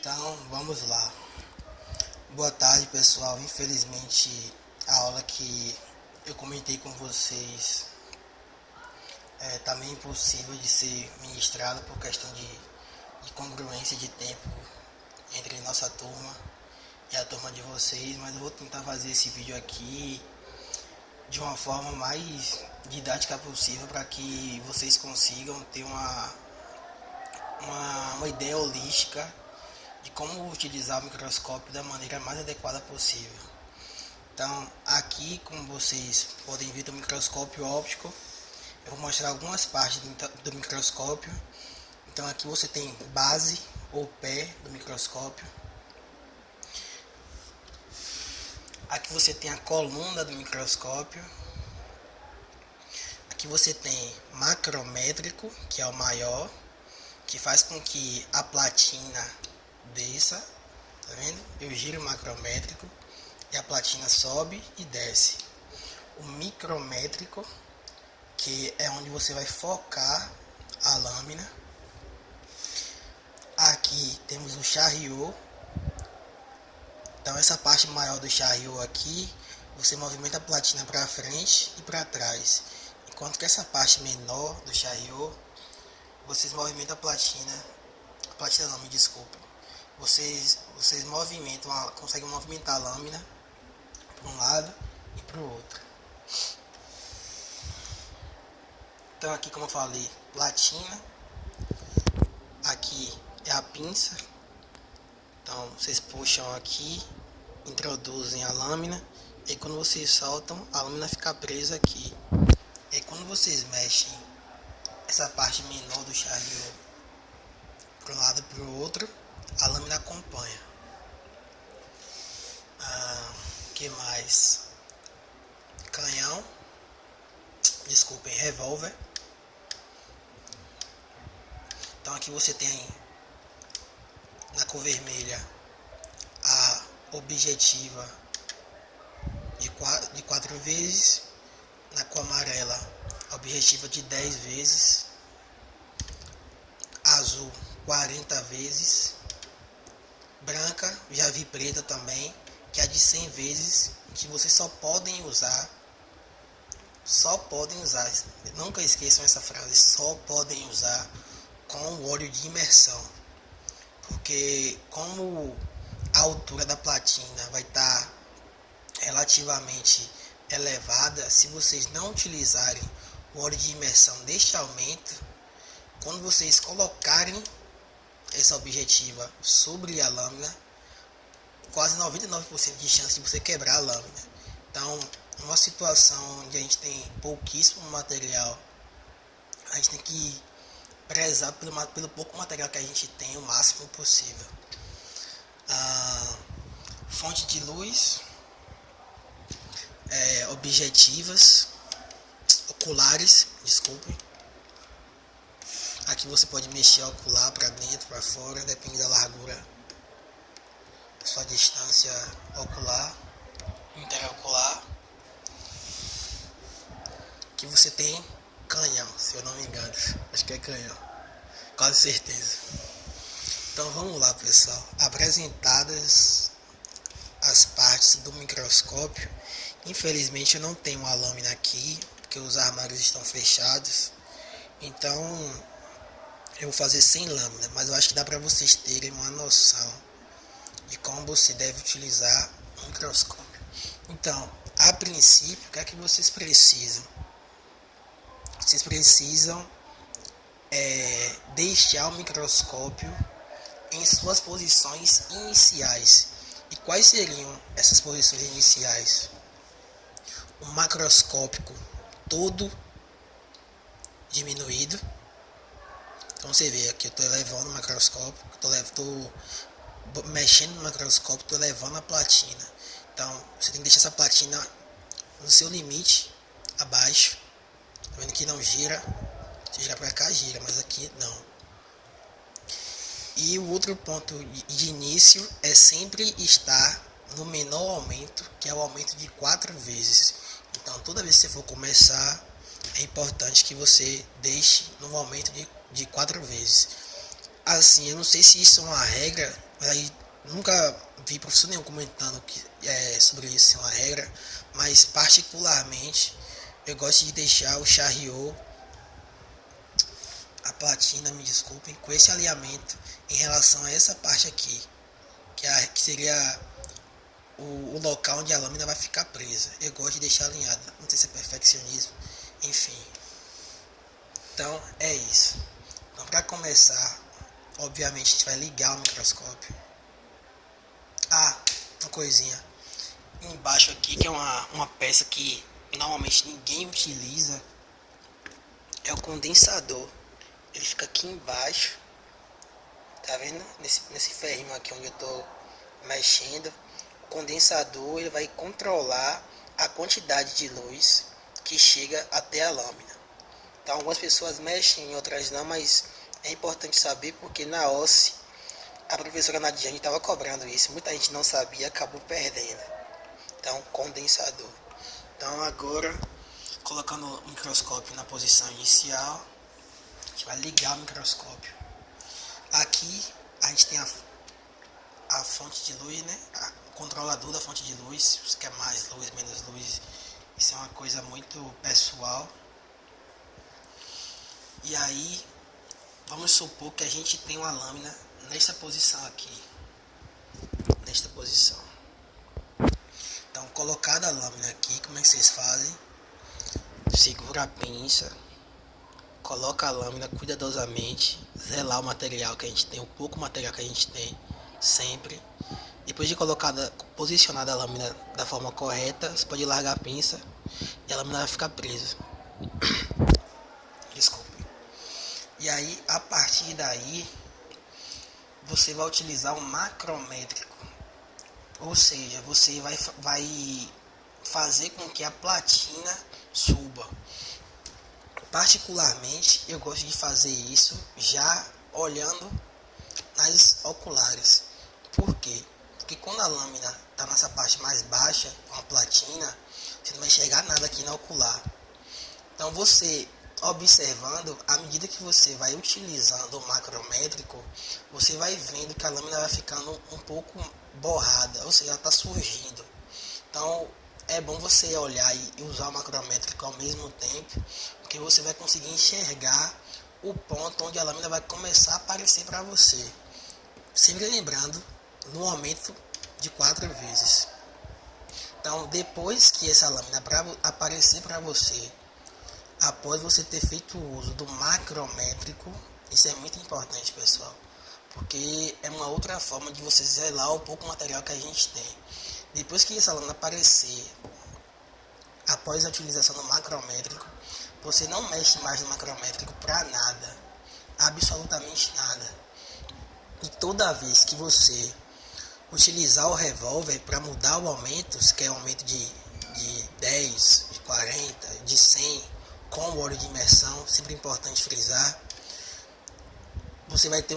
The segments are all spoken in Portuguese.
Então, vamos lá. Boa tarde, pessoal. Infelizmente, a aula que eu comentei com vocês tá meio impossível de ser ministrada por questão de congruência de tempo entre nossa turma e a turma de vocês, mas eu vou tentar fazer esse vídeo aqui de uma forma mais didática possível para que vocês consigam ter uma ideia holística de como utilizar o microscópio da maneira mais adequada possível. Então, aqui, como vocês podem ver do microscópio óptico, eu vou mostrar algumas partes do microscópio. Então, aqui você tem base ou pé do microscópio. Aqui você tem a coluna do microscópio. Aqui você tem macrométrico, que é o maior, que faz com que a platina desça, tá vendo? Eu giro o macrométrico e a platina sobe e desce. O micrométrico, que é onde você vai focar a lâmina. Aqui temos o chariot. Então essa parte maior do chariot aqui, você movimenta a platina para frente e para trás. Enquanto que essa parte menor do chariot, vocês movimentam a platina não, me desculpa. Vocês conseguem movimentar a lâmina para um lado e para o outro. Então aqui, como eu falei, platina. Aqui é a pinça. Então vocês puxam aqui, introduzem a lâmina e quando vocês soltam, a lâmina fica presa aqui. E quando vocês mexem essa parte menor do chariot para um lado e para o outro, a lâmina acompanha. Que mais? Canhão, desculpem, revólver. Então aqui você tem na cor vermelha a objetiva de 4 vezes, na cor amarela a objetiva de 10 vezes, azul 40 vezes, branca, já vi preta também, que é de 100 vezes, que vocês só podem usar, nunca esqueçam essa frase, só podem usar com o óleo de imersão, porque como a altura da platina vai estar relativamente elevada, se vocês não utilizarem o óleo de imersão deste aumento, quando vocês colocarem essa objetiva sobre a lâmina, quase 99% de chance de você quebrar a lâmina. Então, numa situação onde a gente tem pouquíssimo material, a gente tem que prezar pelo pouco material que a gente tem o máximo possível. Fonte de luz, objetivas, oculares, desculpe. Aqui você pode mexer o ocular para dentro, para fora, depende da largura da sua distância ocular, interocular. Aqui você tem canhão, se eu não me engano, acho que é canhão, quase certeza. Então vamos lá, pessoal, apresentadas as partes do microscópio. Infelizmente eu não tenho uma lâmina aqui, porque os armários estão fechados, então eu vou fazer sem lâmina, mas eu acho que dá para vocês terem uma noção de como você deve utilizar o microscópio. Então, a princípio, o que é que vocês precisam? Vocês precisam deixar o microscópio em suas posições iniciais. E quais seriam essas posições iniciais? O macroscópico todo diminuído. Então você vê aqui, eu estou elevando o macroscópio, estou mexendo no macroscópio, estou elevando a platina. Então você tem que deixar essa platina no seu limite, abaixo. Tá vendo que não gira? Se girar para cá, gira, mas aqui não. E o outro ponto de início é sempre estar no menor aumento, que é o aumento de 4 vezes. Então toda vez que você for começar, é importante que você deixe no aumento de 4 vezes. Assim, eu não sei se isso é uma regra, mas aí nunca vi professor nenhum comentando sobre isso ser uma regra, mas particularmente eu gosto de deixar o Chariot, a platina, me desculpem, com esse alinhamento em relação a essa parte aqui, que seria o local onde a lâmina vai ficar presa. Eu gosto de deixar alinhada, não sei se é perfeccionismo, enfim. Então é isso. Então, para começar, obviamente a gente vai ligar o microscópio. Uma coisinha embaixo aqui, que é uma peça que normalmente ninguém utiliza, é o condensador. Ele fica aqui embaixo, tá vendo? Nesse ferrinho aqui onde eu tô mexendo. O condensador, ele vai controlar a quantidade de luz que chega até a lâmina. Então algumas pessoas mexem, outras não, mas é importante saber porque na OSCE a professora Nadiane estava cobrando isso, muita gente não sabia, acabou perdendo. Então, condensador. Então agora, colocando o microscópio na posição inicial, a gente vai ligar o microscópio. Aqui a gente tem a fonte de luz, né? O controlador da fonte de luz. Se você quer mais luz, menos luz, isso é uma coisa muito pessoal. E aí, vamos supor que a gente tem uma lâmina nesta posição aqui. Nesta posição. Então, colocada a lâmina aqui, como é que vocês fazem? Segura a pinça, coloca a lâmina cuidadosamente, zelar o material que a gente tem, o pouco material que a gente tem, sempre. Depois de colocada, posicionada a lâmina da forma correta, você pode largar a pinça e a lâmina vai ficar presa. Desculpe. E aí, a partir daí, você vai utilizar um macrométrico. Ou seja, você vai fazer com que a platina suba. Particularmente, eu gosto de fazer isso já olhando nas oculares. Por quê? Porque quando a lâmina está nessa parte mais baixa, com a platina, você não vai enxergar nada aqui na ocular. Então você observando, à medida que você vai utilizando o macrométrico, você vai vendo que a lâmina vai ficando um pouco borrada, ou seja, ela está surgindo. Então é bom você olhar e usar o macrométrico ao mesmo tempo, porque você vai conseguir enxergar o ponto onde a lâmina vai começar a aparecer para você. Sempre lembrando, no aumento de 4 vezes. Então, depois que essa lâmina aparecer para você, após você ter feito o uso do macrométrico, isso é muito importante, pessoal, porque é uma outra forma de você zelar o pouco material que a gente tem. Depois que essa lâmina aparecer, após a utilização do macrométrico, você não mexe mais no macrométrico para nada, absolutamente nada. E toda vez que você utilizar o revólver para mudar o aumento, se quer um aumento de 10, de 40, de 100, com o óleo de imersão, sempre importante frisar, você vai ter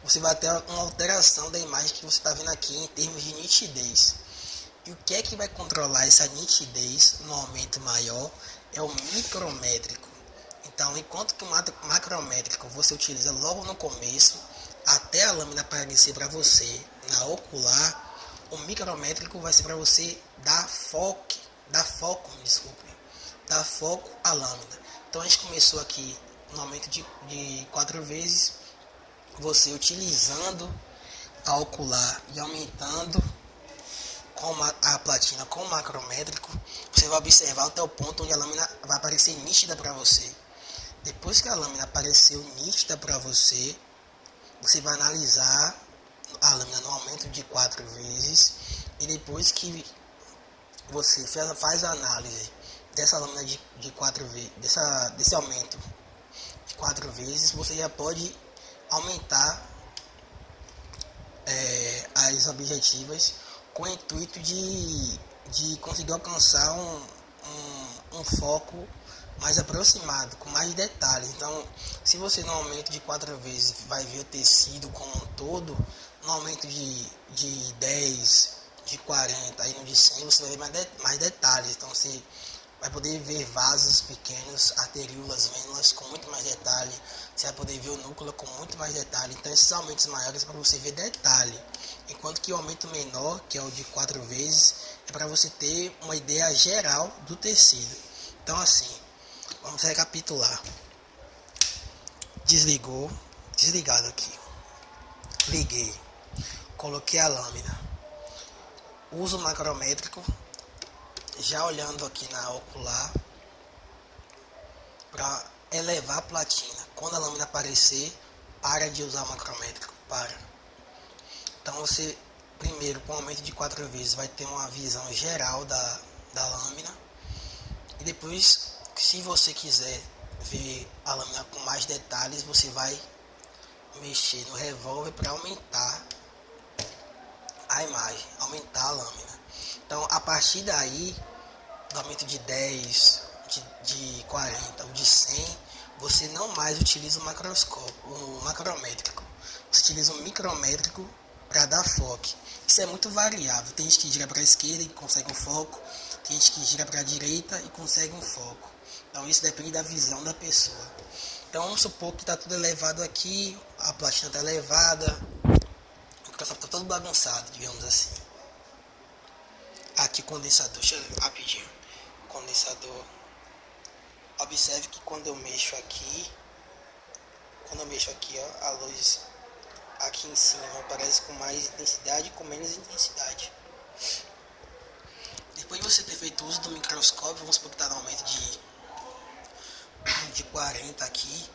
você vai ter uma alteração da imagem que você está vendo aqui em termos de nitidez. E o que é que vai controlar essa nitidez no aumento maior? É o micrométrico. Então, enquanto que o macrométrico você utiliza logo no começo, até a lâmina aparecer para você na ocular, o micrométrico vai ser para você dar foco à lâmina. Então a gente começou aqui no aumento de 4 vezes, você utilizando a ocular e aumentando com a platina com o macrométrico, você vai observar até o ponto onde a lâmina vai aparecer nítida para você. Depois que a lâmina apareceu nítida para você, você vai analisar a lâmina no aumento de 4 vezes, e depois que você faz a análise dessa lâmina de 4 vezes, desse aumento de 4 vezes, você já pode aumentar as objetivas com o intuito de conseguir alcançar um foco mais aproximado, com mais detalhes. Então, se você no aumento de 4 vezes vai ver o tecido como um todo, no aumento de 10, de 40 e no de 100 você vai ver mais detalhes. Então, você vai poder ver vasos pequenos, arteríolas, vênulas com muito mais detalhe. Você vai poder ver o núcleo com muito mais detalhe. Então esses aumentos maiores é para você ver detalhe. Enquanto que o aumento menor, que é o de 4 vezes, é para você ter uma ideia geral do tecido. Então assim, vamos recapitular. Desligado aqui. Liguei. Coloquei a lâmina. Uso macrométrico. Já olhando aqui na ocular para elevar a platina. Quando a lâmina aparecer, para de usar macrométrico, para. Então você primeiro, com aumento de 4 vezes, vai ter uma visão geral da lâmina, e depois, se você quiser ver a lâmina com mais detalhes, você vai mexer no revólver para aumentar a imagem, aumentar a lâmina. Então a partir daí, do aumento de 10, de 40 ou de 100, você não mais utiliza o macrométrico, você utiliza o micrométrico para dar foco. Isso é muito variável, tem gente que gira para a esquerda e consegue um foco, tem gente que gira para a direita e consegue um foco. Então isso depende da visão da pessoa. Então vamos supor que está tudo elevado aqui, a platina está elevada, o microscópio está todo bagunçado, digamos assim. Aqui condensador, deixa eu rapidinho. Condensador. Observe que quando eu mexo aqui, ó, a luz aqui em cima aparece com mais intensidade e com menos intensidade. Depois de você ter feito uso do microscópio, vamos supor que está no aumento de 40 aqui,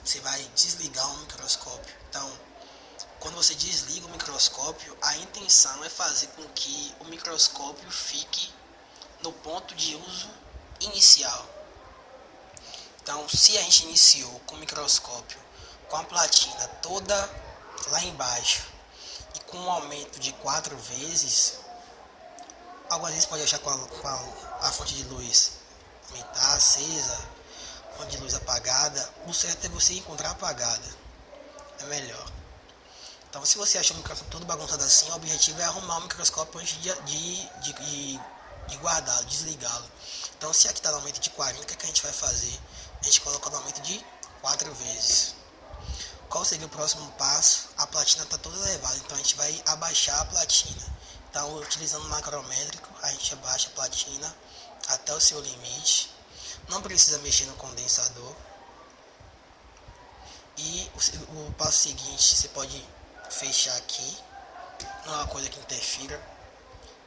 você vai desligar o microscópio. Então, quando você desliga o microscópio, a intenção é fazer com que o microscópio fique no ponto de uso inicial. Então, se a gente iniciou com o microscópio com a platina toda lá embaixo e com um aumento de 4 vezes, algumas vezes pode achar com a fonte de luz aumentar, acesa, fonte de luz apagada. O certo é você encontrar apagada, é melhor. Então, se você achar o microscópio todo bagunçado assim, o objetivo é arrumar o microscópio antes de guardá-lo, desligá-lo. Então, se aqui está no aumento de 40, o que a gente vai fazer? A gente coloca no aumento de 4 vezes. Qual seria o próximo passo? A platina está toda elevada, então a gente vai abaixar a platina. Então, utilizando o macrométrico, a gente abaixa a platina até o seu limite. Não precisa mexer no condensador. E o passo seguinte, você pode fechar aqui, não é uma coisa que interfira,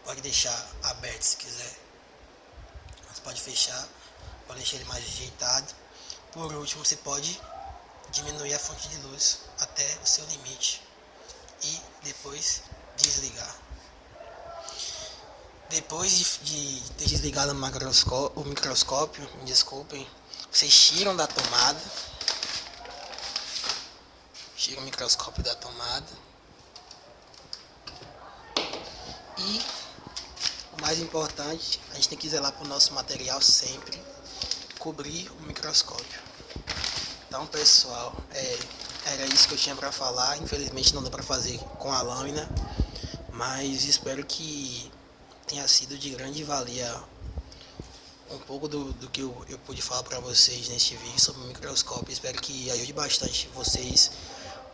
pode deixar aberto se quiser, você pode fechar, pode deixar ele mais ajeitado. Por último, você pode diminuir a fonte de luz até o seu limite e depois desligar. Depois de ter desligado o microscópio, me desculpem, vocês tiram da tomada, tira o microscópio da tomada e o mais importante, a gente tem que zelar para o nosso material sempre cobrir o microscópio. Então, pessoal, era isso que eu tinha para falar. Infelizmente não deu para fazer com a lâmina, mas espero que tenha sido de grande valia um pouco do que eu pude falar para vocês neste vídeo sobre o microscópio. Espero que ajude bastante vocês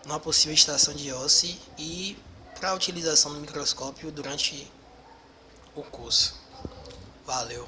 numa possível extração de ósseo e para a utilização do microscópio durante o curso. Valeu!